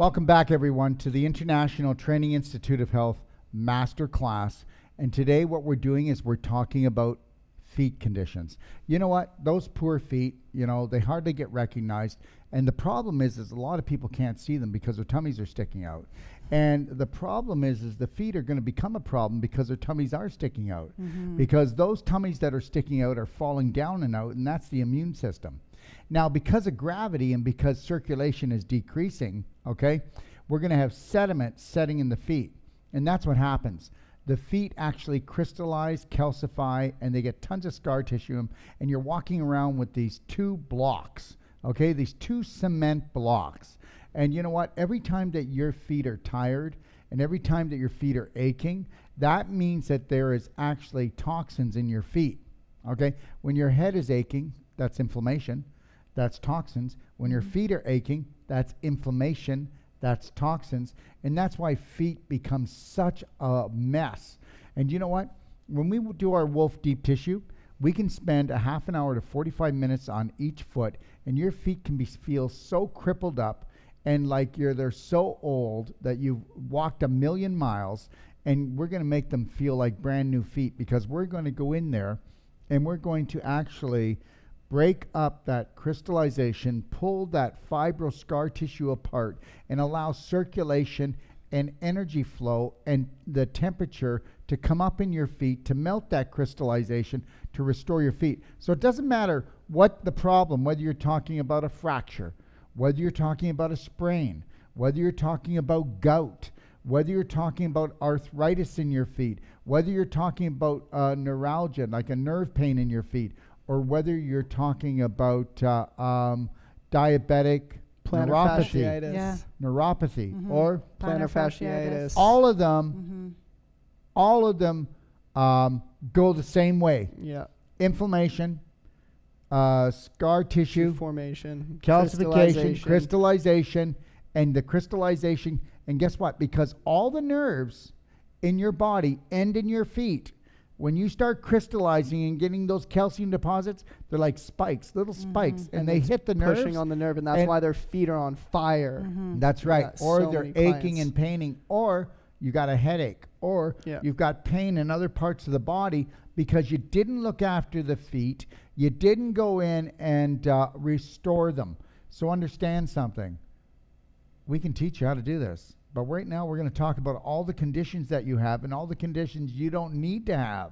Welcome back, everyone, to the International Training Institute of Health Masterclass. And today what we're doing is we're talking about feet conditions. You know what? Those poor feet, they hardly get recognized. And the problem is a lot of people can't see them because their tummies are sticking out. And the problem is the feet are going to become a problem because their tummies are sticking out. Because those tummies that are sticking out are falling down and out, and that's the immune system. Now, because of gravity and because circulation is decreasing, okay, we're going to have sediment setting in the feet. And that's what happens. The feet actually crystallize, calcify, and they get tons of scar tissue. And you're walking around with these two blocks, okay, these two cement blocks. And you know what? Every time that your feet are tired and every time that your feet are aching, that means that there is actually toxins in your feet, okay? When your head is aching, that's inflammation. That's toxins. When your feet are aching, that's inflammation. That's toxins. And that's why feet become such a mess. And you know what? When we do our Wolfe deep tissue, we can spend a half an hour to 45 minutes on each foot, and your feet can feel so crippled up and like they're so old that you've walked 1,000,000 miles, and we're going to make them feel like brand new feet because we're going to go in there and we're going to actually break up that crystallization, pull that fibro scar tissue apart, and allow circulation and energy flow and the temperature to come up in your feet to melt that crystallization to restore your feet. So it doesn't matter what the problem, whether you're talking about a fracture, whether you're talking about a sprain, whether you're talking about gout, whether you're talking about arthritis in your feet, whether you're talking about neuralgia, like a nerve pain in your feet, or whether you're talking about diabetic neuropathy, or plantar fasciitis. All of them go the same way. Yeah. Inflammation, scar tissue formation, calcification, crystallization, and the crystallization. And guess what? Because all the nerves in your body end in your feet. When you start crystallizing and getting those calcium deposits, they're like spikes, little spikes, and they hit the nerves. Pushing on the nerve, and that's why their feet are on fire. That's right. Or they're aching and paining, or you got a headache, or you've got pain in other parts of the body because you didn't look after the feet. You didn't go in and restore them. So understand something. We can teach you how to do this. But right now, we're going to talk about all the conditions that you have and all the conditions you don't need to have.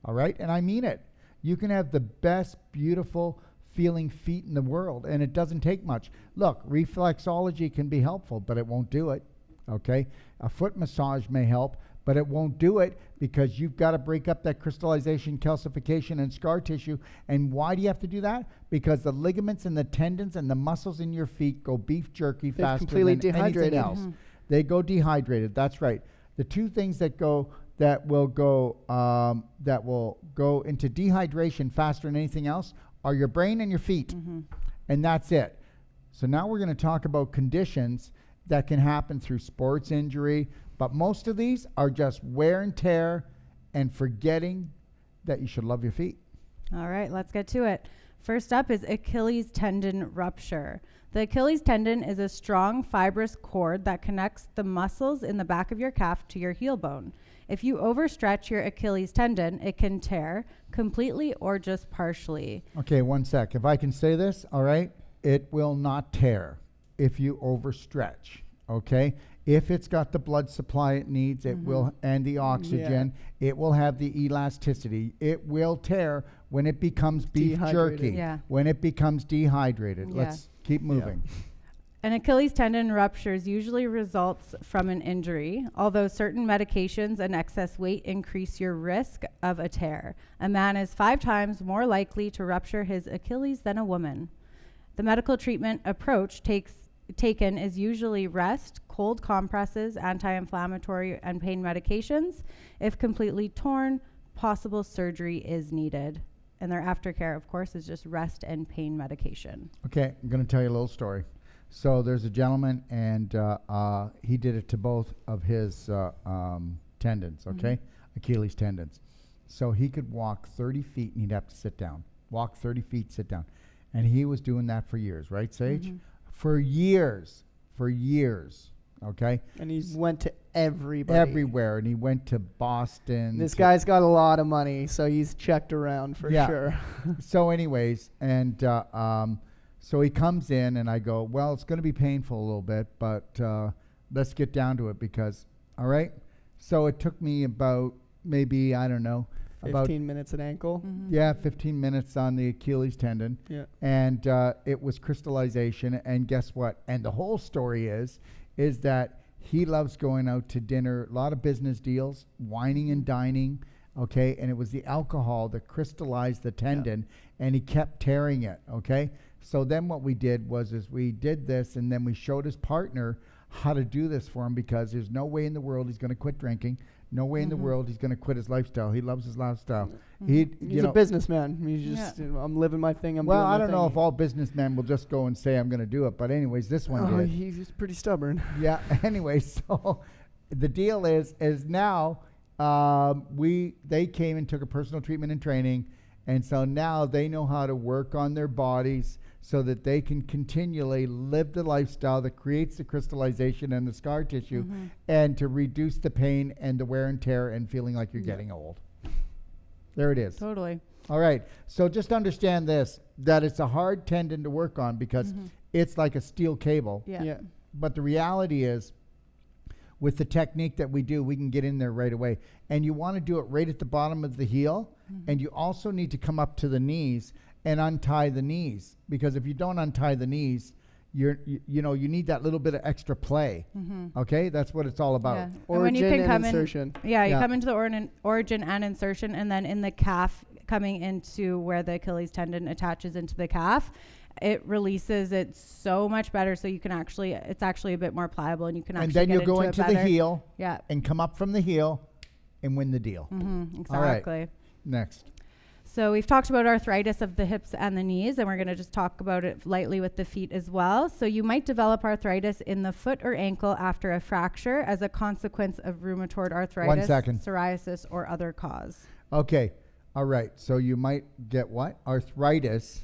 All right? And I mean it. You can have the best, beautiful feeling feet in the world, and it doesn't take much. Look, reflexology can be helpful, but it won't do it. Okay? A foot massage may help, but it won't do it because you've got to break up that crystallization, calcification, and scar tissue. And why do you have to do that? Because the ligaments and the tendons and the muscles in your feet go beef jerky faster than anything else. They go dehydrated. That's right. The two things that will go into dehydration faster than anything else are your brain and your feet, and that's it. So now we're going to talk about conditions that can happen through sports injury, but most of these are just wear and tear and forgetting that you should love your feet. All right, let's get to it. First up is Achilles tendon rupture. The Achilles tendon is a strong fibrous cord that connects the muscles in the back of your calf to your heel bone. If you overstretch your Achilles tendon, it can tear completely or just partially. Okay, one sec. If I can say this, all right, it will not tear if you overstretch, okay? If it's got the blood supply it needs, it will, and the oxygen, it will have the elasticity. It will tear when it becomes beef jerky, when it becomes dehydrated. Let's keep moving. An Achilles tendon ruptures usually results from an injury, although certain medications and excess weight increase your risk of a tear. A man is 5 times more likely to rupture his Achilles than a woman. The medical treatment approach taken is usually rest, cold compresses, anti-inflammatory, and pain medications. If completely torn, possible surgery is needed. And their aftercare, of course, is just rest and pain medication. Okay, I'm going to tell you a little story. So there's a gentleman, and he did it to both of his tendons, okay? Achilles tendons. So he could walk 30 feet, and he'd have to sit down. Walk 30 feet, sit down. And he was doing that for years, right, Sage? For years. for years. Okay, And he went to everybody. everywhere, and he went to Boston. This guy's got a lot of money, so he's checked around for Yeah. sure. So, anyways, and so he comes in, and I go, well, it's going to be painful a little bit, but let's get down to it because, all right. So it took me about maybe, I don't know, 15 minutes an ankle. yeah, 15 minutes on the Achilles tendon. Yeah. And it was crystallization. And guess what? And the whole story is that he loves going out to dinner, a lot of business deals, whining and dining. Okay. And it was the alcohol that crystallized the tendon, and he kept tearing it. Okay. So then what we did was we did this, and then we showed his partner how to do this for him, because there's no way in the world he's going to quit drinking. No way in the world he's going to quit his lifestyle. He loves his lifestyle. He's a businessman. He's just, I'm living my thing. I'm well, doing my I don't know thing. if all businnesmen will just go and say, I'm going to do it. But anyways, this one did. He's pretty stubborn. Yeah. Anyway, so the deal is now they came and took a personal treatment and training. And so now they know how to work on their bodies so that they can continually live the lifestyle that creates the crystallization and the scar tissue, and to reduce the pain and the wear and tear and feeling like you're getting old. There it is. Totally. All right. So just understand this, that it's a hard tendon to work on because it's like a steel cable. Yeah. But the reality is, with the technique that we do, we can get in there right away. And you want to do it right at the bottom of the heel. And you also need to come up to the knees and untie the knees, because if you don't untie the knees, you need that little bit of extra play. Okay, that's what it's all about. Yeah. And Origin when you can and come insertion. you come into the origin and insertion, and then in the calf, coming into where the Achilles tendon attaches into the calf, it releases it so much better. So you can it's actually a bit more pliable, and you can actually And then you'll go into into the heel, Yeah. and come up from the heel and win the deal. Exactly. All right. Next. So we've talked about arthritis of the hips and the knees, and we're going to just talk about it lightly with the feet as well. So you might develop arthritis in the foot or ankle after a fracture as a consequence of rheumatoid arthritis, 1 second. psoriasis, or other cause. Okay. All right. So you might get what? Arthritis,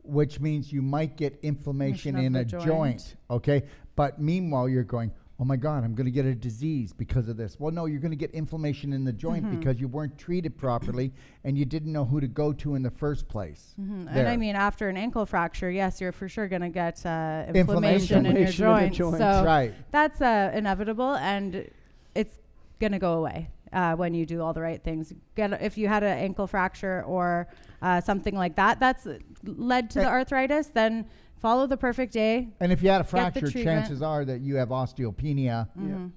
which means you might get inflammation in Inflammation a of the joint. joint. Okay. But meanwhile, you're going, oh my God, I'm going to get a disease because of this. Well, no, you're going to get inflammation in the joint because you weren't treated properly and you didn't know who to go to in the first place. And I mean, after an ankle fracture, yes, you're for sure going to get inflammation in your Inflammation in the joints. joints. So Right. that's inevitable, and it's going to go away when you do all the right things. If you had an ankle fracture or something like that, that's led to the arthritis, then follow the perfect day. And if you had a the fracture, treatment. chances are that you have osteopenia.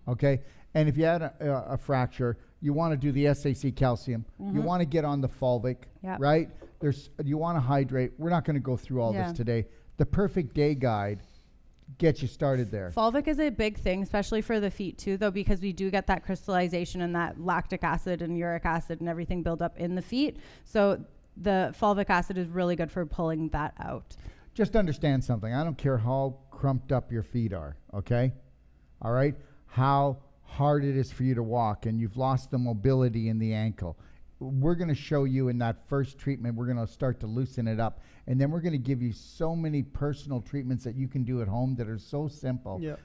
Okay. And if you had a fracture, you want to do the SAC calcium. You want to get on the fulvic, Yep. right? You want to hydrate. We're not going to go through all Yeah. this today. The perfect day guide gets you started there. Fulvic is a big thing, especially for the feet too, though, because we do get that crystallization and that lactic acid and uric acid and everything build up in the feet. So the fulvic acid is really good for pulling that out. Just understand something. I don't care how crumped up your feet are, okay? All right? How hard it is for you to walk, and you've lost the mobility in the ankle. We're going to show you in that first treatment, we're going to start to loosen it up. And then we're going to give you so many personal treatments that you can do at home that are so simple. Yep.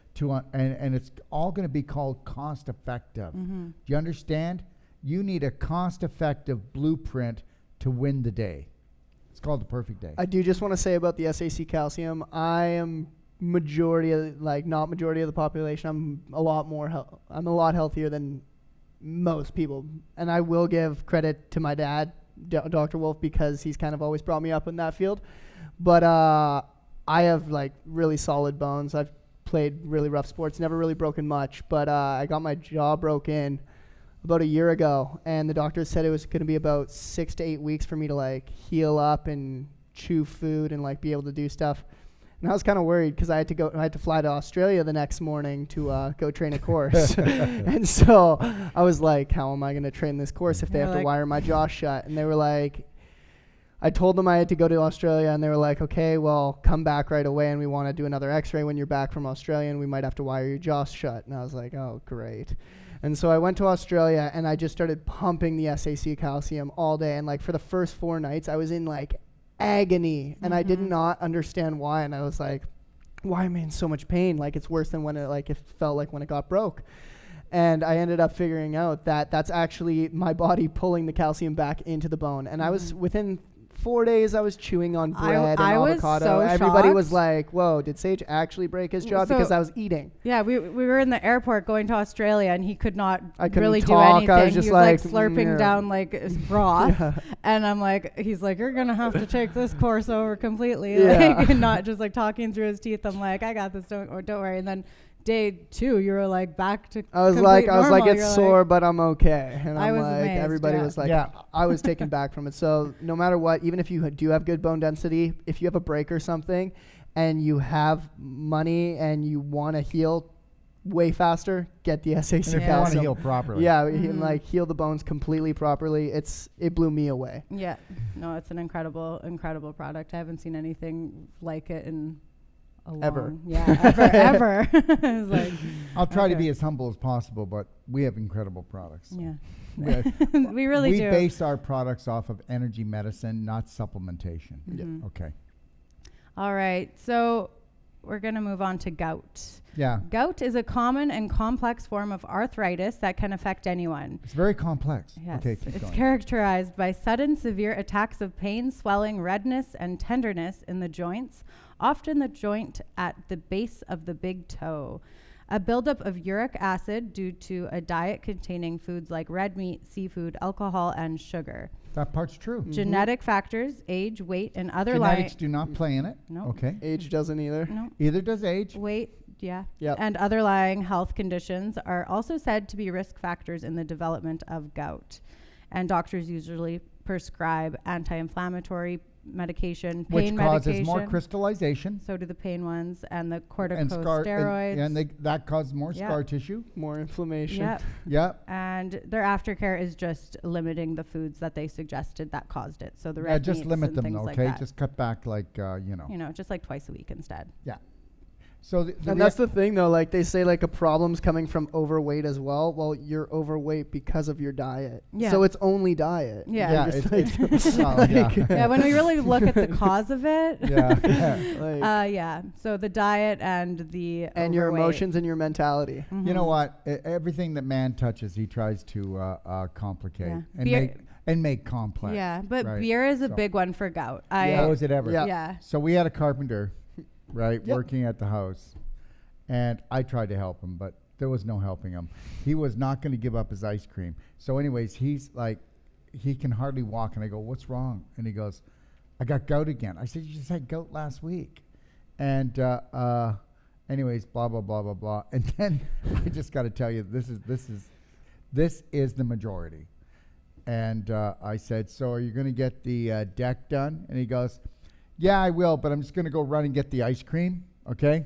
And it's all going to be called cost effective. Do you understand? You need a cost effective blueprint to win the day. It's called the perfect day. I do just want to say about the SAC calcium, I am not majority of the population. I'm a lot healthier than most people. And I will give credit to my dad, Dr. Wolfe, because he's kind of always brought me up in that field. But I have like really solid bones. I've played really rough sports, never really broken much, but I got my jaw broken about a year ago, and the doctor said it was going to be about 6 to 8 weeks for me to like heal up and chew food and like be able to do stuff. And I was kind of worried because I had to fly to Australia the next morning to go train a course. And so I was like, how am I going to train this course if they have to wire my jaw shut? And they were like, I told them I had to go to Australia, and they were like, okay, well, come back right away, and we want to do another x-ray when you're back from Australia, and we might have to wire your jaw shut. And I was like, oh, great. And so I went to Australia, and I just started pumping the SAC calcium all day. And like for the first 4 nights, I was in like agony, and I did not understand why. And I was like, why am I in so much pain? Like, it's worse than when it felt like when it got broke. And I ended up figuring out that that's actually my body pulling the calcium back into the bone. And I was within 4 days, I was chewing on bread and avocado. So Everybody shocked. was like, whoa, did Sage actually break his jaw? So- Because I was eating. Yeah, we were in the airport going to Australia, and he could not I couldn't really do talk. anything. I was just he was like like, slurping yeah. down like broth, Yeah. and I'm like, he's like, you're gonna have to take this course over completely, Yeah. like, and not just like talking through his teeth. I'm like, I got this, don't worry. And then day 2, you were like back to. I was complete like, normal. it's You're sore, but I'm okay. And I I'm was like, amazed, everybody yeah. was like, Yeah. I was taken back from it. So no matter what, even if you do have good bone density, if you have a break or something, and you have money and you want to heal way faster, get the SAC And if you want to calcium. heal properly. Yeah, Mhm. heal the bones completely properly. It blew me away. Yeah, no, it's an incredible product. I haven't seen anything like it in a Ever. long, yeah, ever. It's like, I'll try to okay. be as humble as possible, but we have incredible products. yeah, We- we really we do. base our products off of energy medicine, not supplementation. Mhm. Okay. All right, so we're gonna move on to gout. Yeah. Gout is a common and complex form of arthritis that can affect anyone. It's very complex. Yes, Okay, keep it's going. characterized by sudden severe attacks of pain, swelling, redness, and tenderness in the joints, often the joint at the base of the big toe. A buildup of uric acid due to a diet containing foods like red meat, seafood, alcohol, and sugar. That part's true. Genetic factors, age, weight, and other Genetics do not play in it. No. Okay. Age doesn't either. no, Either does age. weight, yeah, Yep. and underlying health conditions are also said to be risk factors in the development of gout. And doctors usually prescribe anti-inflammatory medication, Which pain causes medication. more crystallization So do the pain ones and the and scar, corticosteroids. and that causes more Yeah. scar tissue. More inflammation. Yep. Yep. And their aftercare is just limiting the foods that they suggested that caused it. So the Yeah, red just meats limit and them, things like okay? that. Just cut back, like, You know, just like twice a week instead. Yeah. So And that's the thing, though. Like, they say, like, a problem's coming from overweight as well. Well, you're overweight because of your diet. Yeah. So it's only diet. Yeah. yeah, Just it's like- well, yeah. Yeah, when we really look at the cause of it. yeah. Like, Yeah. So the diet and the and your overweight. emotions and your mentality. You know Mhm. what? Everything that man touches, he tries to complicate Yeah. and Beer- make complex. Yeah, but right? beer is a So- big one for gout. Oh, is it ever? Yeah. Yeah. So we had a carpenter, right, Yep. working at the house, and I tried to help him, but there was no helping him. He was not going to give up his ice cream. So, anyways, he's like, he can hardly walk, and I go, "What's wrong?" And he goes, "I got gout again." I said, "You just had gout last week," and anyways, blah blah blah blah blah. And then I just got to tell you, this is the majority. And I said, "So, are you going to get the deck done?" And he goes, "Yeah, I will, but I'm just going to go run and get the ice cream." Okay.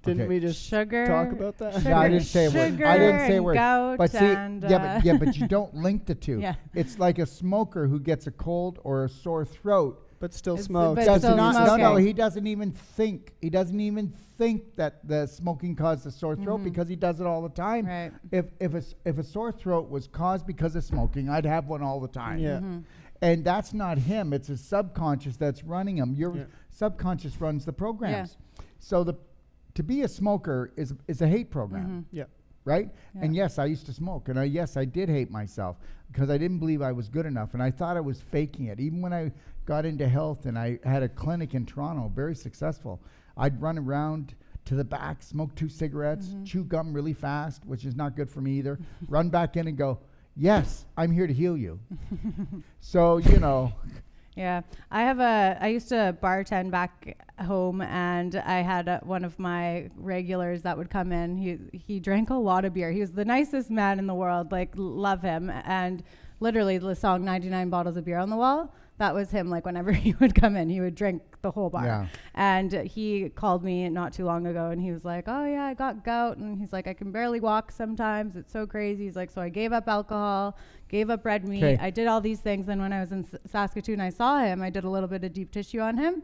Didn't Okay. we just Sugar. talk about that? Sugar, No, I didn't say a word. sugar I didn't say a and word. gout But see, and, but you don't link the two. Yeah. It's like a smoker who gets a cold or a sore throat. But still It's- smokes. but Does still not, no, smoking. he doesn't even think. He doesn't even think that the smoking caused a sore throat Mhm. because he does it all the time. Right. If a sore throat was caused because of smoking, I'd have one all the time. Yeah. Mhm. And that's not him. It's his subconscious that's running him. Your Yeah. subconscious runs the programs. So to be a smoker is a hate program. Mhm. Yeah. Right? Yeah. And yes, I used to smoke. And yes, I did hate myself because I didn't believe I was good enough. And I thought I was faking it. Even when I got into health and I had a clinic in Toronto, very successful, I'd run around to the back, smoke 2 cigarettes, chew gum really fast, which is not good for me either, run back in and go, "Yes, I'm here to heal you." So, Yeah, I used to bartend back home, and I had one of my regulars that would come in. He drank a lot of beer. He was the nicest man in the world, like love him. And literally the song 99 bottles of beer on the wall, that was him. Like whenever he would come in, he would drink the whole bar. Yeah. And he called me not too long ago, and he was like, "Oh yeah, I got gout." And he's like, "I can barely walk sometimes. It's so crazy." He's like, "So I gave up alcohol, gave up red meat. 'Kay. I did all these things. Then when I was in Saskatoon, I saw him. I did a little bit of deep tissue on him.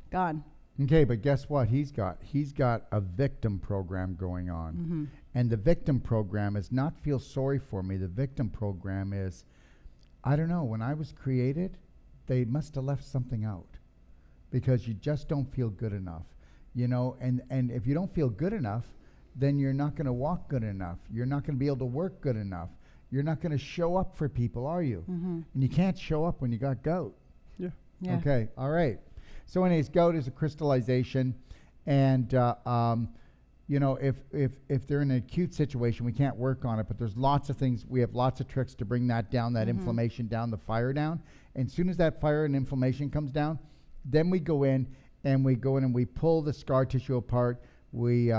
Gone." okay, but guess what he's got? He's got a victim program going on. Mm-hmm. And the victim program is not feel sorry for me. The victim program is, I don't know, when I was created, they must have left something out, because you just don't feel good enough, you know, and if you don't feel good enough, then you're not going to walk good enough. You're not going to be able to work good enough. You're not going to show up for people, are you? Mm-hmm. And you can't show up when you got gout. Yeah. Yeah. Okay, all right. So anyways, gout is a crystallization, and you know, if they're in an acute situation, we can't work on it, but there's lots of things. We have lots of tricks to bring that down, that inflammation down, the fire down. And as soon as that fire and inflammation comes down, then we go in and we pull the scar tissue apart. We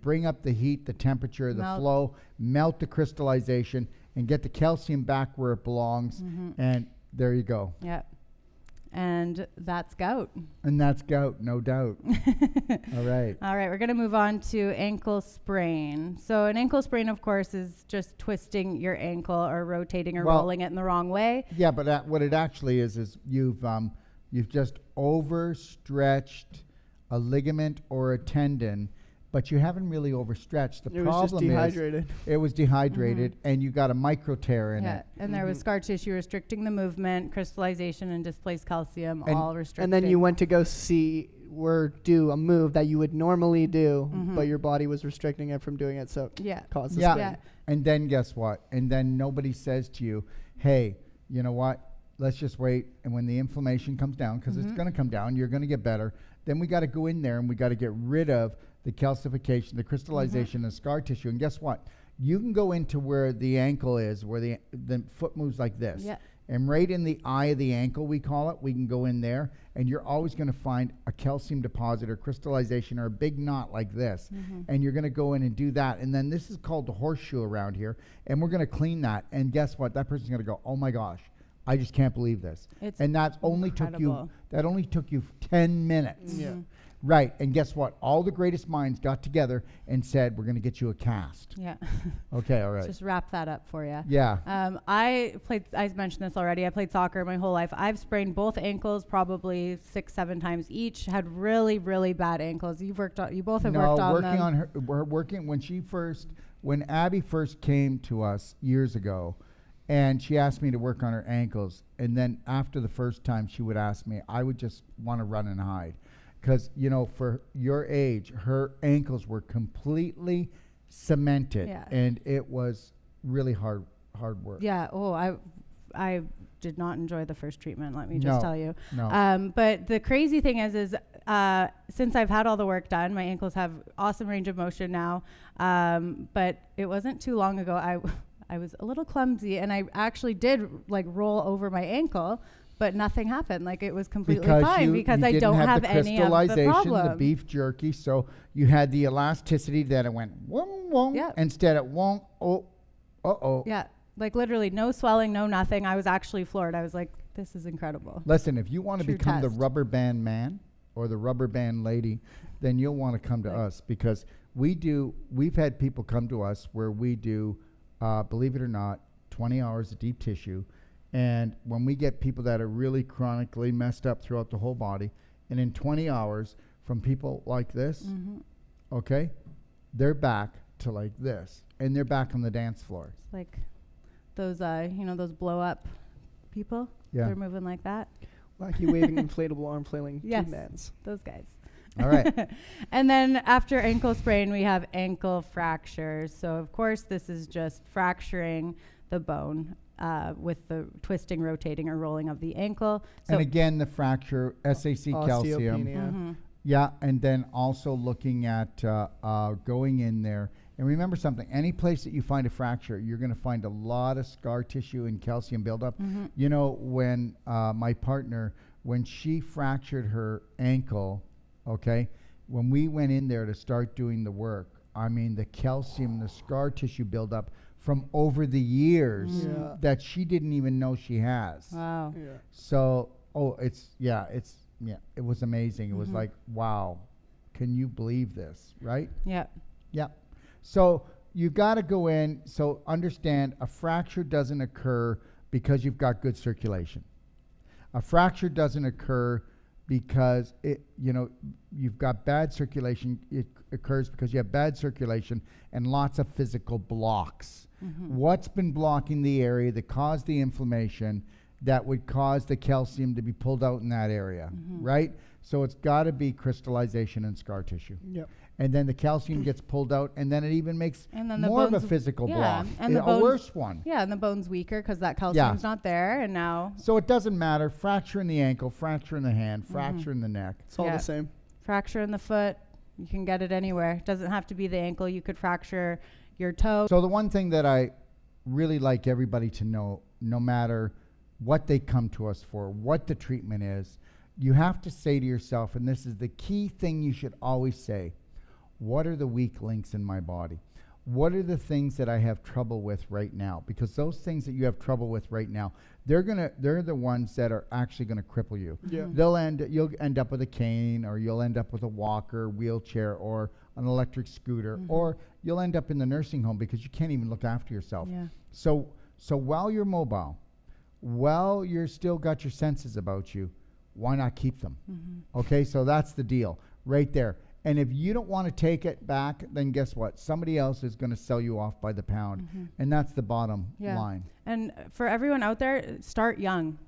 bring up the heat, the temperature, the flow, melt the crystallization, and get the calcium back where it belongs. And there you go. Yeah. And that's gout. And that's gout, no doubt. All right. All right, we're going to move on to ankle sprain. So an ankle sprain, of course, is just twisting your ankle or rotating or rolling it in the wrong way. Yeah, but what it actually is you've just overstretched a ligament or a tendon, but you haven't really overstretched. The problem was just dehydrated. It was dehydrated, and you got a micro tear in it. And there was scar tissue restricting the movement, crystallization, and displaced calcium, all restricted. And then you went to go see or do a move that you would normally do, but your body was restricting it from doing it, so it caused the sprain. And then guess what? And then nobody says to you, hey, you know what? Let's just wait. And when the inflammation comes down, because it's going to come down, you're going to get better. Then we got to go in there and we got to get rid of the calcification, the crystallization, the scar tissue. And guess what? You can go into where the ankle is, where the foot moves like this. Yeah. And right in the eye of the ankle, we call it, we can go in there, and you're always going to find a calcium deposit or crystallization or a big knot like this. And you're going to go in and do that. And then this is called the horseshoe around here, and we're going to clean that. And guess what? That person's going to go, oh my gosh, I just can't believe this. And that only took you 10 minutes. Yeah. Right. And guess what? All the greatest minds got together and said, we're going to get you a cast. Yeah. Okay, all right. Just wrap that up for you. Yeah. I mentioned this already. I played soccer my whole life. I've sprained both ankles probably 6-7 times each. Had really, really bad ankles. You both have worked on them. We're working when Abby first came to us years ago, and she asked me to work on her ankles. And then after the first time she would ask me, I would just want to run and hide. Because, you know, for your age, her ankles were completely cemented. Yeah. And it was really hard work. Yeah. Oh, I did not enjoy the first treatment, let me just tell you. No. But the crazy thing is since I've had all the work done, my ankles have awesome range of motion now. But it wasn't too long ago. I was a little clumsy, and I actually did roll over my ankle, but nothing happened. It was completely fine because I don't have any of the problem. The beef jerky, so you had the elasticity that it went wong wong. Yeah. Instead it wong oh. Yeah, literally no swelling, no nothing. I was actually floored. I was like, this is incredible. Listen, if you want to become the test. rubber band man or the rubber band lady, then you'll want to come to us, because we've had people come to us where we do, believe it or not, 20 hours of deep tissue. And when we get people that are really chronically messed up throughout the whole body, and in 20 hours from people like this, okay, they're back to like this, and they're back on the dance floor. It's like those, those blow up people. Yeah. They're moving like that. Wacky waving inflatable arm flailing Yes, bands. those guys. All right. And then after ankle sprain, we have ankle fractures. So of course, this is just fracturing the bone with the twisting, rotating, or rolling of the ankle. So And again, the fracture, SAC calcium. Osteopenia. Yeah, and then also looking at going in there. And remember something, any place that you find a fracture, you're going to find a lot of scar tissue and calcium buildup. You know, when my partner, when she fractured her ankle, okay, when we went in there to start doing the work, I mean, the calcium, the scar tissue buildup from over the years that she didn't even know she has. Wow. Yeah. So, it was amazing. It was like, wow, can you believe this, right? Yeah. Yeah. So you got to go in. So understand, a fracture doesn't occur because you've got good circulation. A fracture doesn't occur because you've got bad circulation. It occurs because you have bad circulation and lots of physical blocks. What's been blocking the area that caused the inflammation? that would cause the calcium to be pulled out in that area, right? So it's got to be crystallization and scar tissue. Yep. And then the calcium gets pulled out, and then it even makes And then the more of a bones- physical yeah, block, and the a bones- worse one. Yeah, and the bone's weaker because that calcium's not there, and now So it doesn't matter. Fracture in the ankle, fracture in the hand, fracture in the neck. It's all Yeah. the same. fracture in the foot, you can get it anywhere. Doesn't have to be the ankle. You could fracture your toe. So the one thing that I really like everybody to know, no matter what they come to us for, what the treatment is, you have to say to yourself, and this is the key thing you should always say, what are the weak links in my body? What are the things that I have trouble with right now? Because those things that you have trouble with right now, they're the ones that are actually gonna cripple you. Yeah. You'll end up with a cane, or you'll end up with a walker, wheelchair, or an electric scooter, or you'll end up in the nursing home because you can't even look after yourself. Yeah. So while you're mobile, while you're still got your senses about you, why not keep them? Okay, so that's the deal right there. And if you don't want to take it back, then guess what? Somebody else is going to sell you off by the pound. And that's the bottom Yeah. line. And for everyone out there, start young.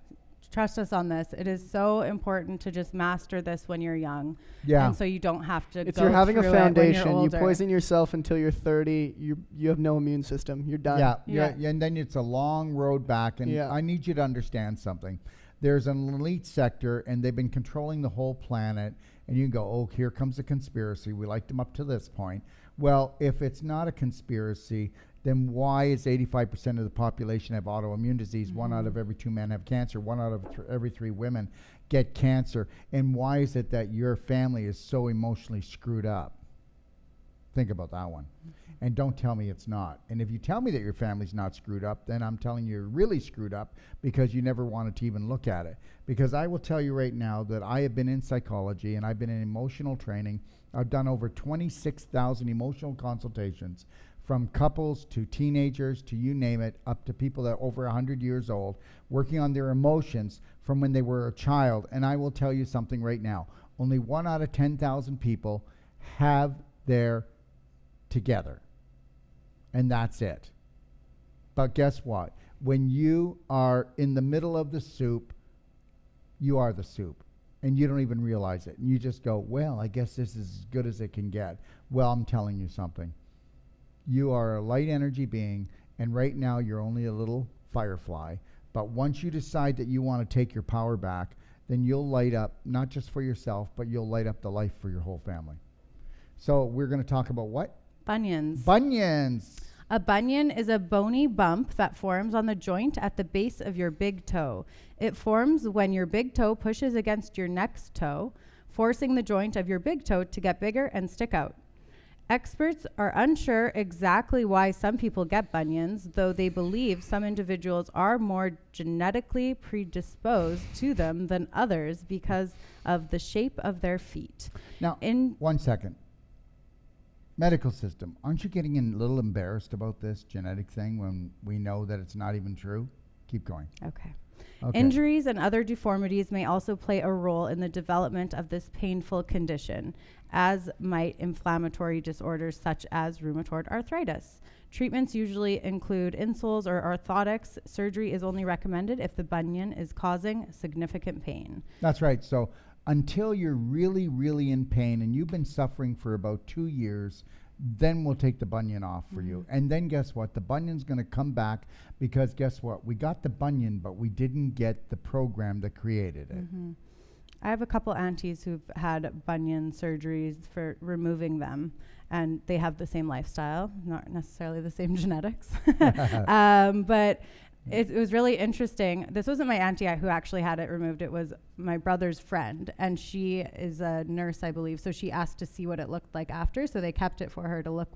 Trust us on this. It is so important to just master this when you're young. Yeah. And so you don't have to It's go you're having a through it when you're foundation. You older. poison yourself until you're 30. You have no immune system. You're done. Yeah. And then it's a long road back. And Yeah. I need you to understand something. There's an elite sector, and they've been controlling the whole planet. And you can go, oh, here comes a conspiracy. We liked them up to this point. Well, if it's not a conspiracy, then why is 85% of the population have autoimmune disease? 1 out of every 2 men have cancer. 1 out of every 3 women get cancer. And why is it that your family is so emotionally screwed up? Think about that one. And don't tell me it's not. And if you tell me that your family's not screwed up, then I'm telling you you're really screwed up because you never wanted to even look at it. Because I will tell you right now that I have been in psychology and I've been in emotional training. I've done over 26,000 emotional consultations, from couples to teenagers to you name it, up to people that are over 100 years old, working on their emotions from when they were a child. And I will tell you something right now. Only 1 out of 10,000 people have their together. And that's it. But guess what? When you are in the middle of the soup, you are the soup. And you don't even realize it. And you just go, well, I guess this is as good as it can get. Well, I'm telling you something. You are a light energy being, and right now you're only a little firefly. But once you decide that you want to take your power back, then you'll light up, not just for yourself, but you'll light up the life for your whole family. So we're going to talk about what? Bunions. Bunions. A bunion is a bony bump that forms on the joint at the base of your big toe. It forms when your big toe pushes against your next toe, forcing the joint of your big toe to get bigger and stick out. Experts are unsure exactly why some people get bunions, though they believe some individuals are more genetically predisposed to them than others because of the shape of their feet. Now, 1 second. Medical system, aren't you getting a little embarrassed about this genetic thing when we know that it's not even true? Keep going. Okay. Okay. Injuries and other deformities may also play a role in the development of this painful condition, as might inflammatory disorders such as rheumatoid arthritis. Treatments usually include insoles or orthotics. Surgery is only recommended if the bunion is causing significant pain. That's right. So until you're really, really in pain and you've been suffering for about 2 years, then we'll take the bunion off for you. And then guess what? The bunion's going to come back because guess what? We got the bunion, but we didn't get the program that created it. I have a couple aunties who've had bunion surgeries for removing them, and they have the same lifestyle, not necessarily the same genetics. But it was really interesting. This wasn't my auntie who actually had it removed. It was my brother's friend, and she is a nurse, I believe. So she asked to see what it looked like after. So they kept it for her to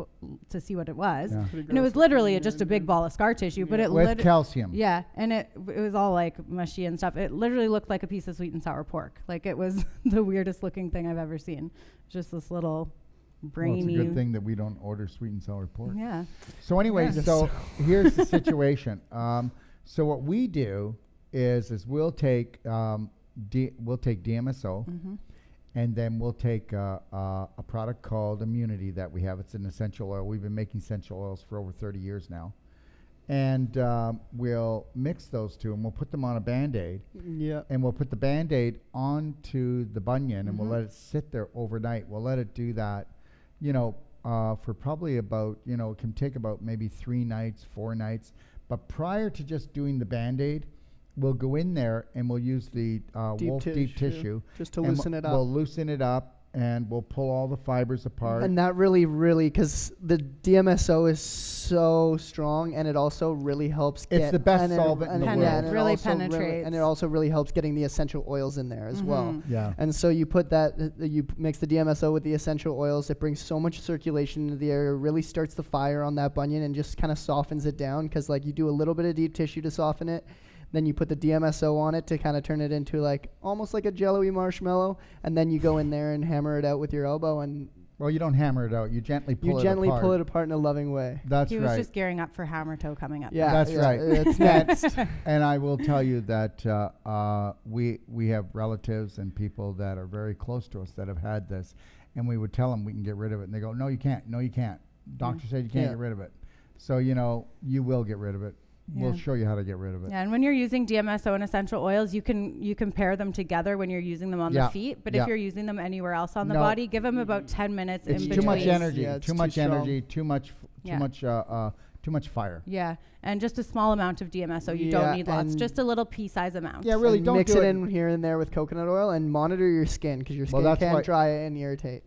to see what it was. Yeah. And it was literally just a big ball of scar tissue, but it With calcium. yeah, and it was all like mushy and stuff. It literally looked like a piece of sweet and sour pork. Like it was the weirdest looking thing I've ever seen. Just this little brainy. Well, it's a good thing that we don't order sweet and sour pork. Yeah. So anyways, Yeah. so here's the situation. So what we do is we'll take DMSO, and then we'll take a product called Immunity that we have. It's an essential oil. We've been making essential oils for over 30 years now. and we'll mix those two, and we'll put them on a Band-Aid, Yeah. and we'll put the Band-Aid onto the bunion, and we'll Mhm. let it sit there overnight. We'll let it do that, you know, for probably about, you know, it can take about maybe 3 nights, 4 nights. But prior to just doing the Band-Aid, we'll go in there and we'll use the Wolfe deep tissue. Just to and loosen it up. We'll loosen it up, and we'll pull all the fibers apart. And that really, because the DMSO is so strong, and it also really helps get... It's the best and solvent in the world. and it Really also penetrates. and it also really helps getting the essential oils in there as well. Mhm. Yeah. And so you put that, you mix the DMSO with the essential oils. It brings so much circulation into the area, really starts the fire on that bunion and just kind of softens it down. Because like you do a little bit of deep tissue to soften it, then you put the DMSO on it to kind of turn it into like almost like a jello-y marshmallow, and then you go in there and hammer it out with your elbow, and Well, you don't hammer it out. You gently pull you it gently apart. pull it apart in a loving way. That's He was right. just gearing up for hammer toe coming up. Yeah, That's right. It's next. And I will tell you that we have relatives and people that are very close to us that have had this, and we would tell them we can get rid of it, and they go, "No, you can't. No, you can't. Doctor said you can't Yeah. get rid of it." So you know, you will get rid of it. We'll Yeah. show you how to get rid of it. Yeah, and when you're using DMSO and essential oils, you can pair them together when you're using them on Yeah. the feet. But Yeah. if you're using them anywhere else on the No. body, give them about 10 minutes It's in too between. much energy. Yeah, it's too too much strong. energy. Too much. Yeah. Too much fire. Yeah, and just a small amount of DMSO. You Yeah, don't need lots. and- Just a little pea-size amount. Yeah, really. And Don't mix do it in here and there with coconut oil, and monitor your skin, because your Well, skin that's can why- dry and irritate.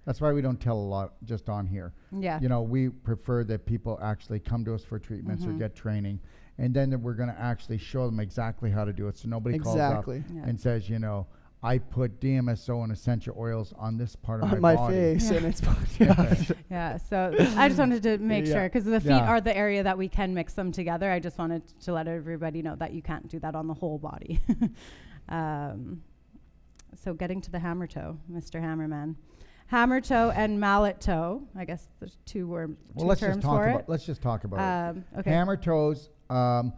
That's why we don't tell a lot just on here. Yeah. You know, we prefer that people actually come to us for treatments or Mhm. get training, and then that we're going to actually show them exactly how to do it, so nobody Exactly. calls Yeah. up and says, you know, I put DMSO and essential oils on this part of On my my body. face, Yeah. and it's yeah. Yeah, so I just wanted to make Yeah. sure, because the feet Yeah. are the area that we can mix them together. I just wanted to let everybody know that you can't do that on the whole body. So getting to the hammer toe, Mr. Hammerman. Hammer toe and mallet toe. I guess there's two Well, terms for it. let's just talk about it. Okay. Hammer toes are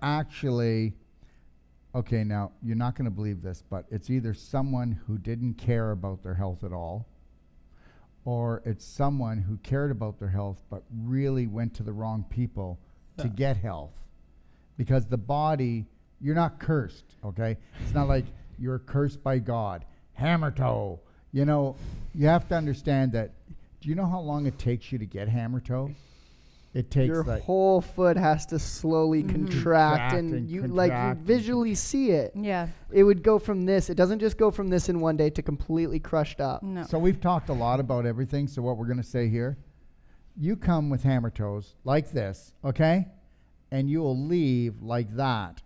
actually, okay, now you're not going to believe this, but it's either someone who didn't care about their health at all, or it's someone who cared about their health but really went to the wrong people to get health. Because the body, you're not cursed, okay? It's not like you're cursed by God. Hammer toe. You know, you have to understand that. Do you know how long it takes you to get hammer toe? It takes Your like whole foot has to slowly contract, Contract and and you contract and visually see it. Yeah. It would go from this. It doesn't just go from this in one day to completely crushed up. No. So we've talked a lot about everything. So what we're going to say here, you come with hammer toes like this, okay? And you will leave like that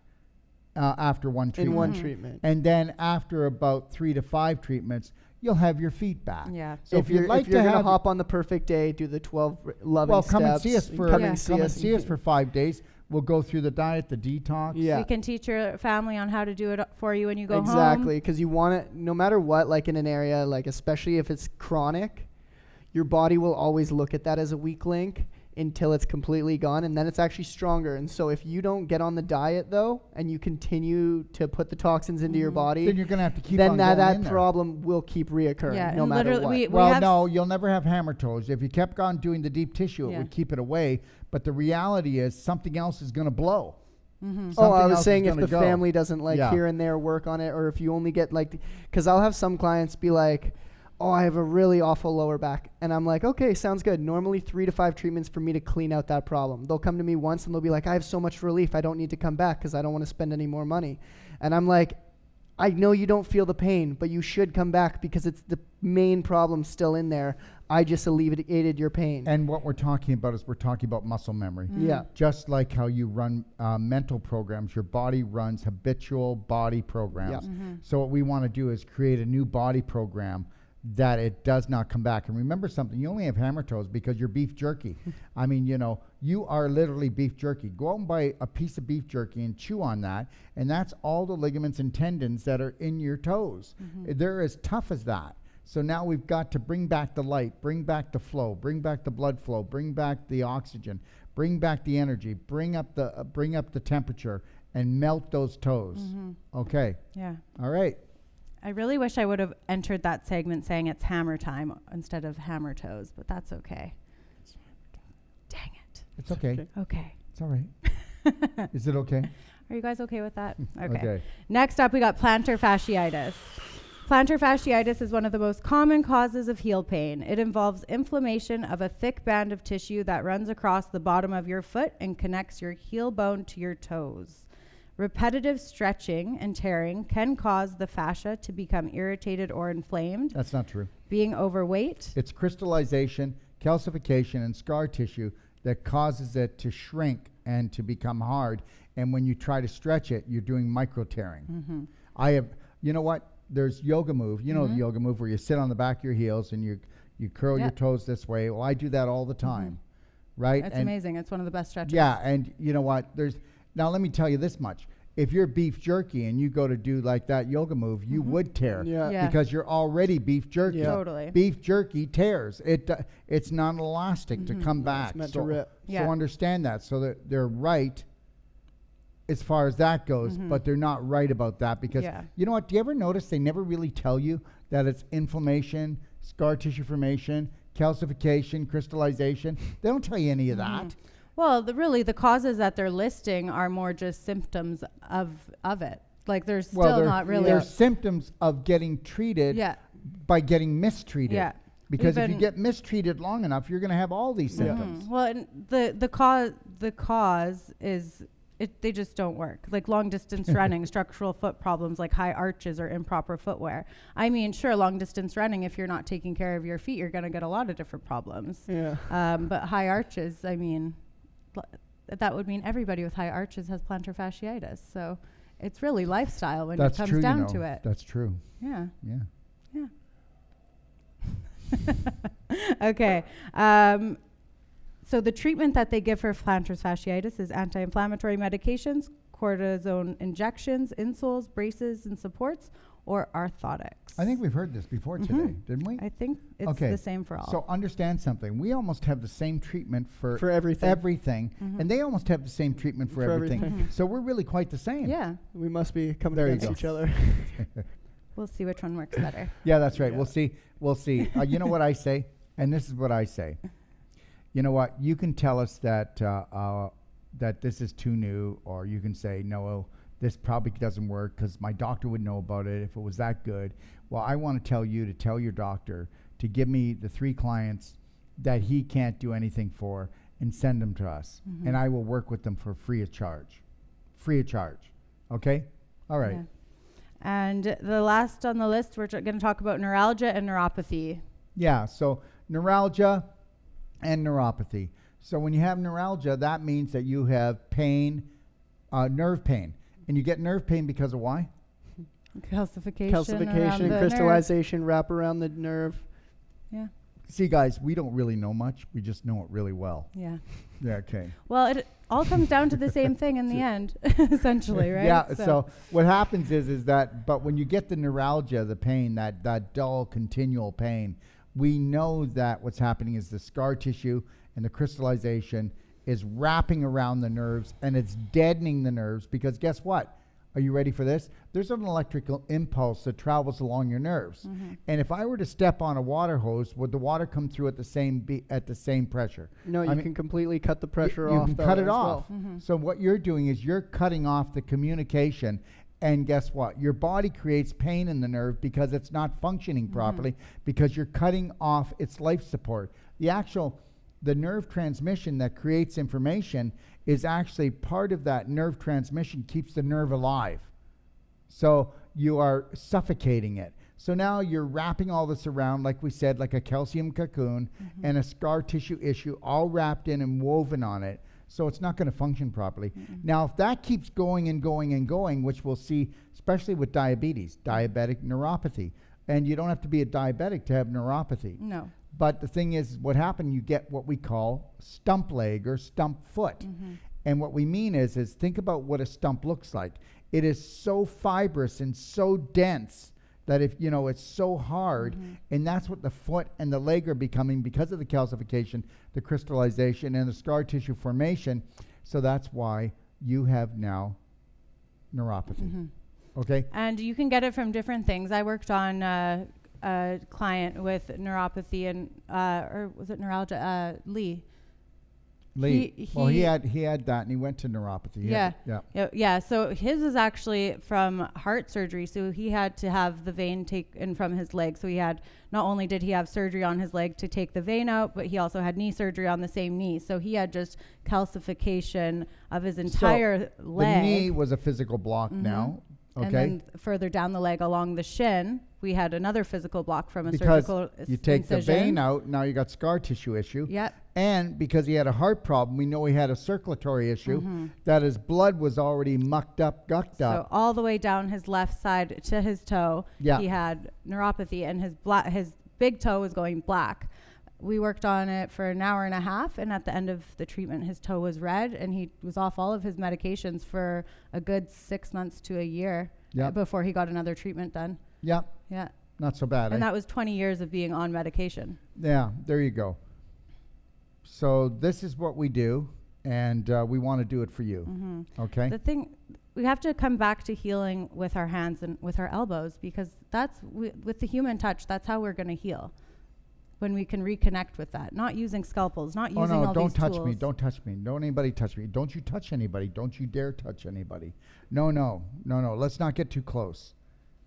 after one treatment. In one treatment. And then after about 3 to 5 treatments, you'll have your feet back. Yeah. So if you're, like if you're to gonna have, hop on the perfect day, do the 12 loving well, steps. come and see us for come Yeah. and see come and us. see us for 5 days. We'll go through the diet, the detox. Yeah. You can teach your family on how to do it for you when you go home. Exactly, because you want it, no matter what, like in an area, like especially if it's chronic, your body will always look at that as a weak link until it's completely gone, and then it's actually stronger. And so if you don't get on the diet, though, and you continue to put the toxins into your body, Then you're going to have to keep then on that, going in that there. problem will keep reoccurring, Yeah, no and matter literally what. we Well, have no, you'll never have hammer toes. If you kept on doing the deep tissue, it Yeah. would keep it away. But the reality is something else is going to blow. Mhm. Oh, I Something was else saying is if gonna the go. family doesn't like Yeah. here and there work on it, or if you only get like, because I'll have some clients be like, oh, I have a really awful lower back. And I'm like, okay, sounds good. Normally 3 to 5 treatments for me to clean out that problem. They'll come to me once and they'll be like, I have so much relief. I don't need to come back because I don't want to spend any more money. And I'm like, I know you don't feel the pain, but you should come back because it's the main problem still in there. I just alleviated your pain. And what we're talking about is we're talking about muscle memory. Yeah. Just like how you run mental programs, your body runs habitual body programs. Yeah. So what we want to do is create a new body program that it does not come back. And remember something, you only have hammer toes because you're beef jerky. I mean, you know, you are literally beef jerky. Go out and buy a piece of beef jerky and chew on that, and that's all the ligaments and tendons that are in your toes. They're as tough as that. So now we've got to bring back the light, bring back the flow, bring back the blood flow, bring back the oxygen, bring back the energy, bring up the temperature, and melt those toes. Okay. Yeah. All right. I really wish I would have entered that segment saying it's hammer time instead of hammer toes, but that's okay. Dang it. It's okay. Okay. It's all right. Is it okay? Are you guys okay with that? Okay. Next up, we got plantar fasciitis. Plantar fasciitis is one of the most common causes of heel pain. It involves inflammation of a thick band of tissue that runs across the bottom of your foot and connects your heel bone to your toes. Repetitive stretching and tearing can cause the fascia to become irritated or inflamed. That's not true. Being overweight. It's crystallization, calcification, and scar tissue that causes it to shrink and to become hard. And when you try to stretch it, you're doing micro tearing. You know what? There's yoga move. You know the yoga move where you sit on the back of your heels and you curl your toes this way. Well, I do that all the time, right? That's amazing. It's one of the best stretches. Yeah, and you know what? Now let me tell you this much. If you're beef jerky and you go to do like that yoga move, you would tear because you're already beef jerky. Yeah. Totally. Beef jerky tears. It's not elastic to come back. It's meant to rip. So understand that. So that they're right as far as that goes, but they're not right about that because you know what? Do you ever notice they never really tell you that it's inflammation, scar tissue formation, calcification, crystallization? They don't tell you any of that. Well, the causes that they're listing are more just symptoms of it. Like they're still not really. They're symptoms of getting treated by getting mistreated. Yeah. Because if you get mistreated long enough, you're going to have all these symptoms. Well, and the cause is they just don't work. Like long distance running, structural foot problems like high arches or improper footwear. I mean, sure, long distance running, if you're not taking care of your feet, you're going to get a lot of different problems. Yeah. But high arches, I mean, that would mean everybody with high arches has plantar fasciitis. So it's really lifestyle when it comes down to it. That's true. Yeah. Yeah. Okay. So the treatment that they give for plantar fasciitis is anti-inflammatory medications, cortisone injections, insoles, braces, and supports, or orthotics. I think we've heard this before today, didn't we? I think it's the same for all. So understand something. We almost have the same treatment for everything. And they almost have the same treatment for everything. So we're really quite the same. Yeah. We must be coming against each other. We'll see which one works better. Yeah, that's right. Yeah. We'll see. You know what I say? And this is what I say. You know what? You can tell us that that this is too new, or you can say, no, this probably doesn't work because my doctor would know about it if it was that good. Well, I want to tell you to tell your doctor to give me the 3 clients that he can't do anything for and send them to us. And I will work with them for free of charge. Free of charge. Okay? All right. Yeah. And the last on the list, we're going to talk about neuralgia and neuropathy. Yeah, so neuralgia and neuropathy. So when you have neuralgia, that means that you have pain, nerve pain. And you get nerve pain because of why? Calcification, crystallization, wrap around the nerve. Yeah. See, guys, we don't really know much. We just know it really well. Yeah. Yeah, okay. Well, it all comes down to the same thing in the end, essentially, right? Yeah, so what happens is that, but when you get the neuralgia, the pain, that dull, continual pain, we know that what's happening is the scar tissue and the crystallization is wrapping around the nerves and it's deadening the nerves because guess what? Are you ready for this? There's an electrical impulse that travels along your nerves. And if I were to step on a water hose, would the water come through at the same pressure? No, you can completely cut the pressure you off. You can cut it off. So what you're doing is you're cutting off the communication. And guess what? Your body creates pain in the nerve because it's not functioning properly because you're cutting off its life support. The nerve transmission that creates information is actually part of that nerve transmission keeps the nerve alive. So you are suffocating it. So now you're wrapping all this around, like we said, like a calcium cocoon and a scar tissue issue all wrapped in and woven on it. So it's not going to function properly. Now, if that keeps going and going and going, which we'll see, especially with diabetes, diabetic neuropathy, and you don't have to be a diabetic to have neuropathy. No. But the thing is, what happened, you get what we call stump leg or stump foot. And what we mean is think about what a stump looks like. It is so fibrous and so dense that it's so hard, and that's what the foot and the leg are becoming because of the calcification, the crystallization, and the scar tissue formation. So that's why you have now neuropathy. Okay? And you can get it from different things. I worked on a client with neuropathy and, or was it neuralgia? Lee. Lee. Well, he had that, and he went to neuropathy. Yeah. So his is actually from heart surgery. So he had to have the vein taken from his leg. So he had, not only did he have surgery on his leg to take the vein out, but he also had knee surgery on the same knee. So he had just calcification of his entire leg. The knee was a physical block now. Okay. And then further down the leg along the shin, we had another physical block from a because surgical you take incision. the vein out, now you got scar tissue issue. Yep. And because he had a heart problem, we know he had a circulatory issue, that his blood was already mucked up, gucked up. So all the way down his left side to his toe, he had neuropathy, and his big toe was going black. We worked on it for an hour and a half, and at the end of the treatment, his toe was red, and he was off all of his medications for a good 6 months to a year before he got another treatment done. Yeah. Yeah. Not so bad. And that was 20 years of being on medication. Yeah, there you go. So this is what we do, and we want to do it for you. Okay? The thing, we have to come back to healing with our hands and with our elbows, because that's, with the human touch, that's how we're going to heal. When we can reconnect with that, not using scalpels, not using all these tools. Don't touch me. Don't touch me. Don't anybody touch me. Don't you touch anybody. Don't you dare touch anybody. No. Let's not get too close.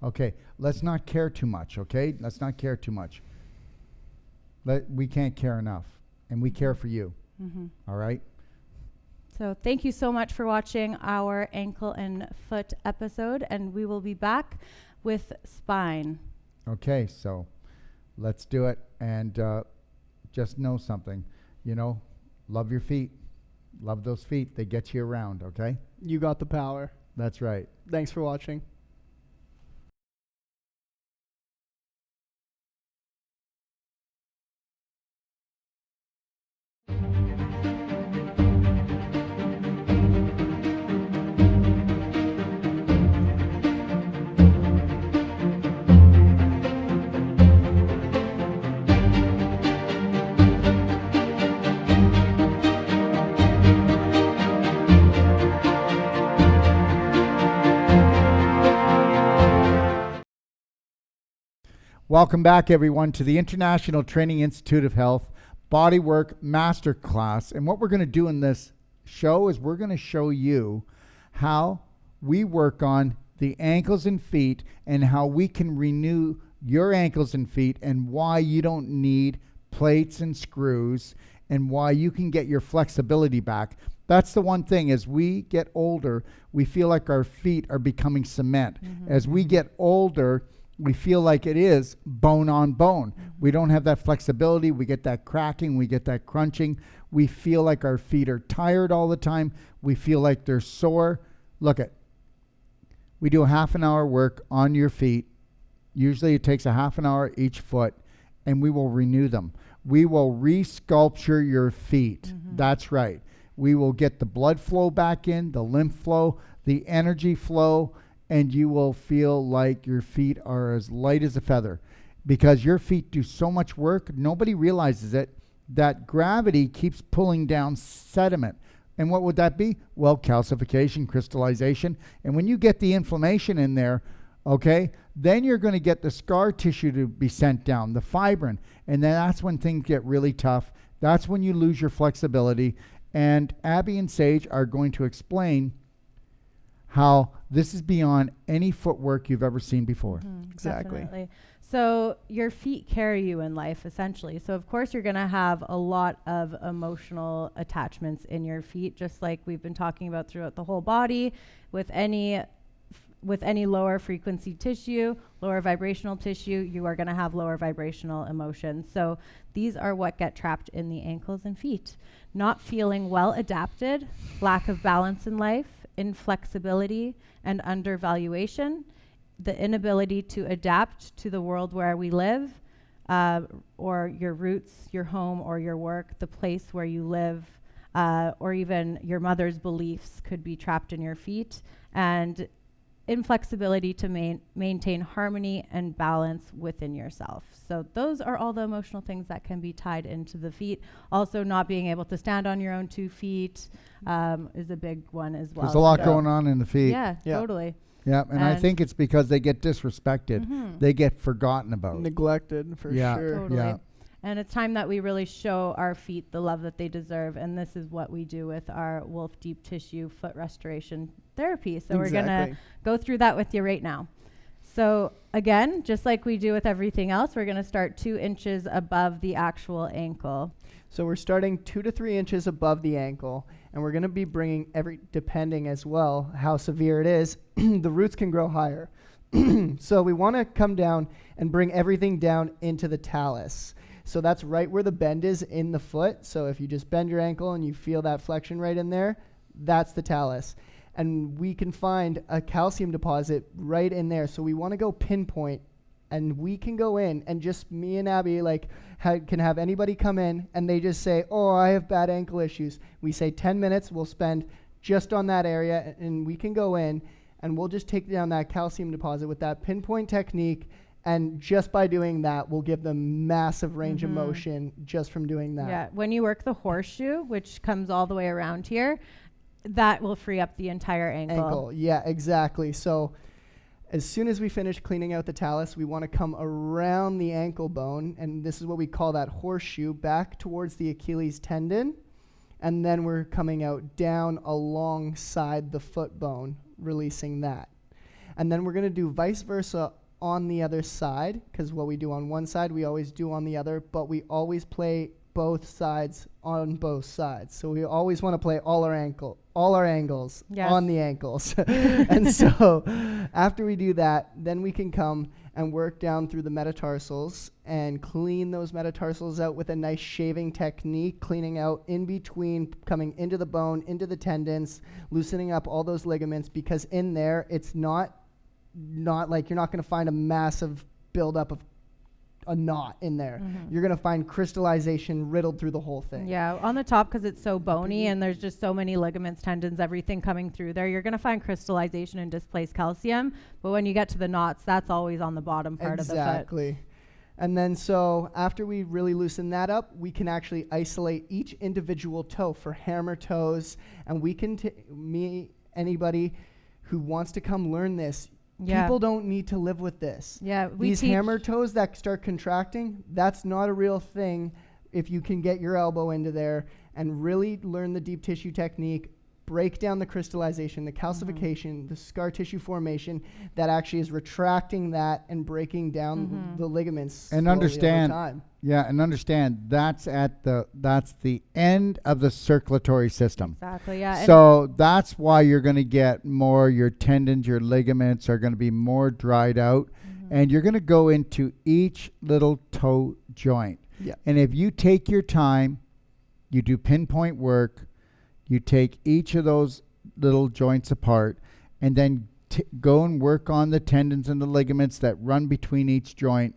Okay. Let's not care too much. Okay. Let's not care too much. We can't care enough, and we care for you. All right. So thank you so much for watching our ankle and foot episode, and we will be back with spine. Okay. So let's do it. And just know something, love your feet. Love those feet. They get you around, okay? You got the power. That's right. Thanks for watching. Welcome back, everyone, to the International Training Institute of Health Bodywork Masterclass. And what we're going to do in this show is we're going to show you how we work on the ankles and feet, and how we can renew your ankles and feet, and why you don't need plates and screws, and why you can get your flexibility back. That's the one thing. As we get older, we feel like our feet are becoming cement. As we get older, we feel like it is bone on bone. We don't have that flexibility. We get that cracking. We get that crunching. We feel like our feet are tired all the time. We feel like they're sore. Look at, we do a half an hour work on your feet. Usually it takes a half an hour each foot, and we will renew them. We will re-sculpture your feet. That's right. We will get the blood flow back in, the lymph flow, the energy flow, and you will feel like your feet are as light as a feather, because your feet do so much work. Nobody realizes it, that gravity keeps pulling down sediment. And what would that be? Well, calcification, crystallization. And when you get the inflammation in there, okay, then you're going to get the scar tissue to be sent down, the fibrin. And then that's when things get really tough. That's when you lose your flexibility. And Abby and Sage are going to explain how this is beyond any footwork you've ever seen before. Exactly. Definitely. So your feet carry you in life, essentially. So of course you're going to have a lot of emotional attachments in your feet, just like we've been talking about throughout the whole body. With any lower frequency tissue, lower vibrational tissue, you are going to have lower vibrational emotions. So these are what get trapped in the ankles and feet. Not feeling well adapted, lack of balance in life, inflexibility and undervaluation, the inability to adapt to the world where we live, or your roots, your home or your work, the place where you live, or even your mother's beliefs could be trapped in your feet, and inflexibility to maintain harmony and balance within yourself. So those are all the emotional things that can be tied into the feet. Also, not being able to stand on your own 2 feet is a big one as well. There's a lot going on in the feet. Yeah, totally. Yeah, and I think it's because they get disrespected. They get forgotten about. Neglected, for sure. Totally. Yeah. And it's time that we really show our feet the love that they deserve. And this is what we do with our Wolfe Deep Tissue Foot Restoration Therapy. So we're going to go through that with you right now. So again, just like we do with everything else, we're going to start 2 inches above the actual ankle. So we're starting 2 to 3 inches above the ankle, and we're going to be bringing depending as well how severe it is, the roots can grow higher. So we want to come down and bring everything down into the talus. So that's right where the bend is in the foot. So if you just bend your ankle and you feel that flexion right in there, that's the talus. And we can find a calcium deposit right in there. So we want to go pinpoint, and we can go in and just me and Abby can have anybody come in and they just say, oh, I have bad ankle issues. We say 10 minutes we'll spend just on that area, and we can go in and we'll just take down that calcium deposit with that pinpoint technique. And just by doing that, we'll give them massive range of motion just from doing that. Yeah, when you work the horseshoe, which comes all the way around here, that will free up the entire ankle. Yeah, exactly. So as soon as we finish cleaning out the talus, we want to come around the ankle bone, and this is what we call that horseshoe, back towards the Achilles tendon, and then we're coming out down alongside the foot bone, releasing that. And then we're going to do vice versa on the other side, because what we do on one side, we always do on the other, but we always play both sides on both sides. So we always want to play all our angles on the ankles. And so after we do that, then we can come and work down through the metatarsals and clean those metatarsals out with a nice shaving technique, cleaning out in between, coming into the bone, into the tendons, loosening up all those ligaments, because in there, it's not like you're not going to find a massive buildup of a knot in there. You're going to find crystallization riddled through the whole thing. Yeah, on the top, because it's so bony and there's just so many ligaments, tendons, everything coming through there, you're going to find crystallization and displaced calcium. But when you get to the knots, that's always on the bottom part of the foot. Exactly. And then so after we really loosen that up, we can actually isolate each individual toe for hammer toes. And we can, anybody who wants to come learn this, people don't need to live with this. Yeah, these hammer toes that start contracting, that's not a real thing if you can get your elbow into there and really learn the deep tissue technique, break down the crystallization, the calcification, the scar tissue formation that actually is retracting that and breaking down the ligaments and understand over time. Yeah, and understand that's the end of the circulatory system. Exactly, yeah. So that's why you're going to get more, your tendons, your ligaments are going to be more dried out, and you're going to go into each little toe joint. Yeah. And if you take your time, you do pinpoint work, you take each of those little joints apart, and then go and work on the tendons and the ligaments that run between each joint,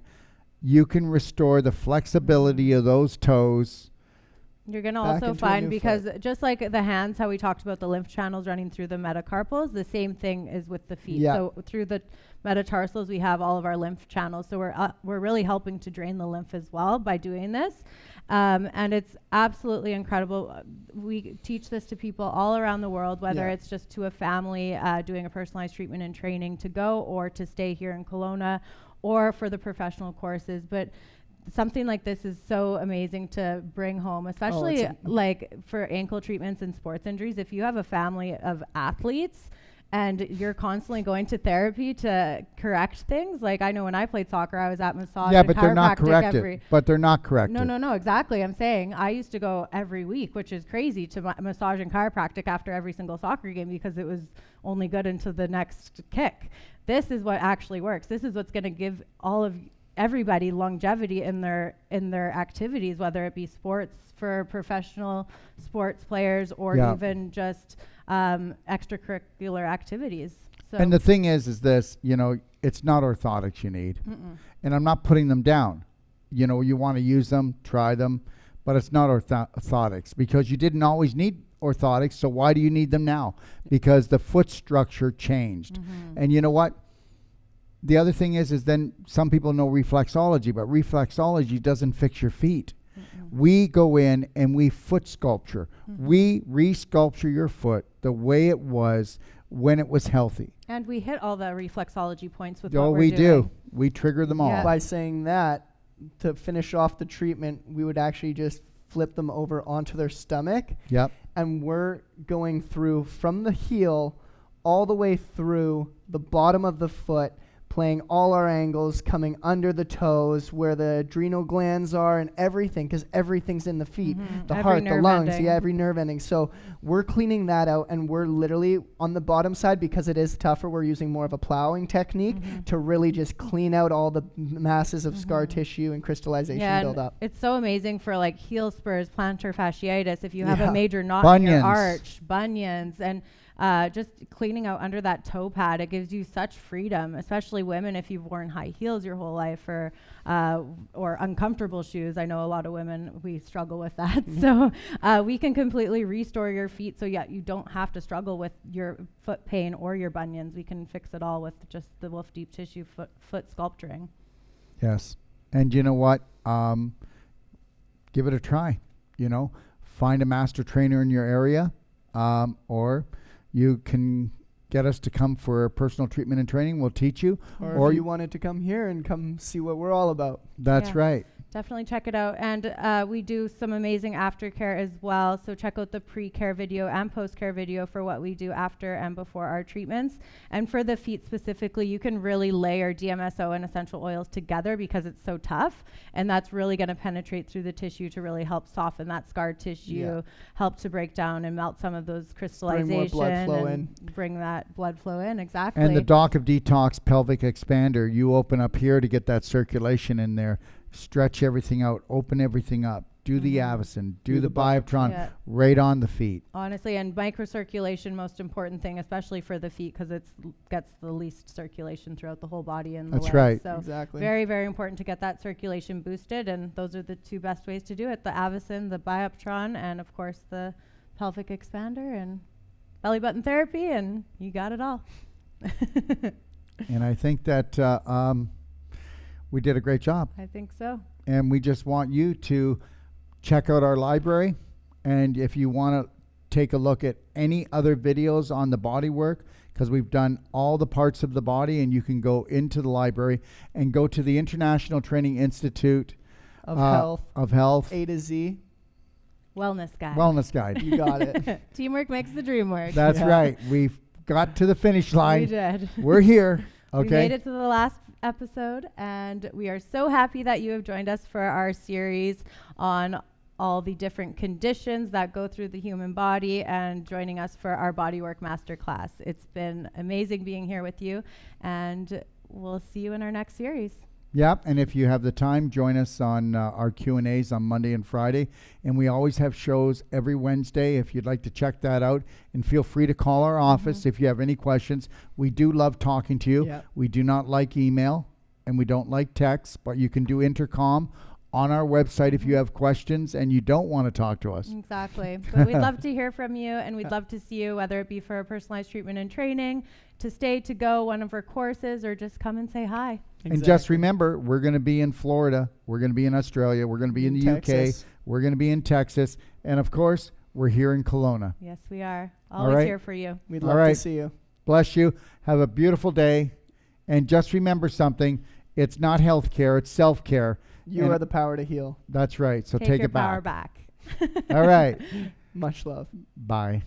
you can restore the flexibility of those toes. You're going to also find, because just like the hands, how we talked about the lymph channels running through the metacarpals, the same thing is with the feet. Yeah. So through the metatarsals, we have all of our lymph channels. So we're really helping to drain the lymph as well by doing this. And it's absolutely incredible. We teach this to people all around the world, whether it's just to a family doing a personalized treatment and training to go, or to stay here in Kelowna, or for the professional courses. But something like this is so amazing to bring home, especially like for ankle treatments and sports injuries. If you have a family of athletes and you're constantly going to therapy to correct things, like I know when I played soccer, I was at massage. Yeah, but they're not corrected. But they're not corrected. No, exactly. I'm saying I used to go every week, which is crazy, to massage and chiropractic after every single soccer game, because it was only good until the next kick. This is what actually works. This is what's going to give everybody longevity in their activities, whether it be sports for professional sports players or even just extracurricular activities. So and the thing is this, it's not orthotics you need. And I'm not putting them down. You want to use them, try them, but it's not orthotics, because you didn't always need orthotics. So why do you need them now? Because the foot structure changed. And you know what? The other thing is then some people know reflexology, but reflexology doesn't fix your feet. We go in and we foot sculpture. We re-sculpture your foot the way it was when it was healthy. And we hit all the reflexology points with what we're doing. We trigger them all. By saying that, to finish off the treatment, we would actually just flip them over onto their stomach. Yep. And we're going through from the heel all the way through the bottom of the foot, playing all our angles, coming under the toes where the adrenal glands are and everything, because everything's in the feet, the Every heart, the nerve lungs, ending. every nerve ending. So we're cleaning that out, and we're literally on the bottom side, because it is tougher, we're using more of a plowing technique to really just clean out all the masses of scar tissue and crystallization and build up. it's so amazing for like heel spurs, plantar fasciitis. If you have Yeah. a major knot in your Bunions. arch, bunions, and just cleaning out under that toe pad, it gives you such freedom, especially women if you've worn high heels your whole life or uncomfortable shoes. I know a lot of women, we struggle with that. So we can completely restore your feet. So yeah, you don't have to struggle with your foot pain or your bunions. We can fix it all with just the Wolfe Deep Tissue foot sculpturing. Yes. And you know what? Give it a try. Find a master trainer in your area, or you can get us to come for personal treatment and training. We'll teach you. Or if you wanted to come here and come see what we're all about. That's Yeah. right. Definitely check it out. And we do some amazing aftercare as well. So check out the pre-care video and post-care video for what we do after and before our treatments. And for the feet specifically, you can really layer DMSO and essential oils together because it's so tough. And that's really going to penetrate through the tissue to really help soften that scar tissue, help to break down and melt some of those crystallization. Bring more blood flow and bring that blood flow in, exactly. And the Doc of Detox pelvic expander, you open up here to get that circulation in there. Stretch everything out, open everything up, do the Avicen, do the Bioptron, Yeah. right on the feet. Honestly, and microcirculation, most important thing, especially for the feet, because it gets the least circulation throughout the whole body and the That's legs. right. So Exactly. very, very important to get that circulation boosted, and those are the two best ways to do it: the Avicen, the Bioptron, and of course the pelvic expander and belly button therapy, and you got it all. And I think that we did a great job. I think so. And we just want you to check out our library. And if you want to take a look at any other videos on the body work, because we've done all the parts of the body, and you can go into the library and go to the International Training Institute Of Health A to Z. Wellness guide. Wellness Guide. You got it. Teamwork makes the dream work. That's Yeah. right. We've got to the finish We line. did. We're here. Okay. We made it to the last episode, and we are so happy that you have joined us for our series on all the different conditions that go through the human body and joining us for our Bodywork Masterclass. It's been amazing being here with you, and we'll see you in our next series. Yep, and if you have the time, join us on our Q&As on Monday and Friday. And we always have shows every Wednesday if you'd like to check that out. And feel free to call our office if you have any questions. We do love talking to you. Yep. We do not like email, and we don't like text, but you can do intercom on our website if you have questions and you don't want to talk to us. Exactly. But we'd love to hear from you, and we'd love to see you, whether it be for a personalized treatment and training, to stay to go one of our courses, or just come and say hi. And just remember, we're going to be in Florida. We're going to be in Australia. We're going to be in the Texas. UK. We're going to be in Texas. And, of course, we're here in Kelowna. Yes, we are. All Always right. here for you. We'd All love right. to see you. Bless you. Have a beautiful day. And just remember something. It's not health care. It's self-care. You And are the power to heal. That's right. So Take take your it power back. back. All right. Much love. Bye.